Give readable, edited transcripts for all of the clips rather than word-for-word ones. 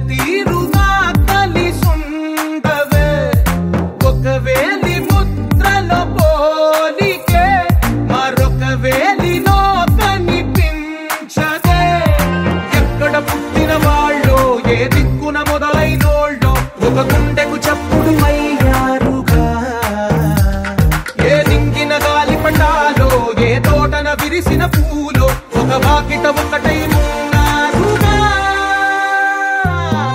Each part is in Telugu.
తీరుగా కలిసుండవే ఒక వేలి ముద్రలో పోలికే మరొక వేలిలో కనిపించదే ఎక్కడ పుట్టిన వాళ్ళో ఏ దిక్కున మొదలైనోళ్ళో ఒక గుండెకు చప్పుడు అయ్యారుగా ఏ దింగిన గాలి పటాలో ఏ తోటన విరిసిన పూలో ఒక వాకిట ఒకటై ఉన్నారుగా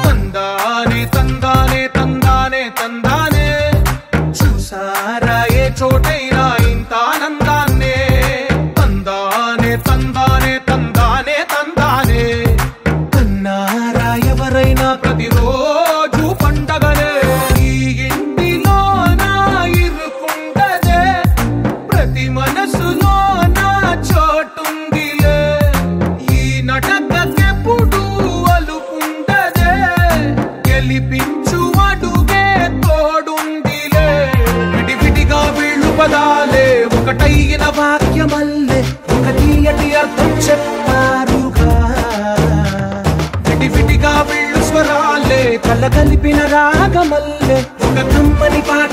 తందానే తందానే తందానే తందానే చూసారా ఏ చోటైనా ఇంత ఆనందాన్నే తందానే తందానే తందానే తందానే అన్నారా ఎవరైనా ప్రతిరోజు పండగనే ఈ ఇంటిలో నా ఇరుకుండదే ప్రతి మనసులో నా చోటుందిలే ఈ నటకెప్పుడు అలుపుండదే గెలిపించు అడుగే తోడుందిలే విడివిడిగా వీళ్ళు పదాలే ఒకటైన వాక్యమల్లే ఒక తీయటి అర్థం చెప్పారుగా విడివిడిగా వీళ్ళు స్వరాలే కలగలిపిన రాగమల్లే ఒక కమ్మని పాట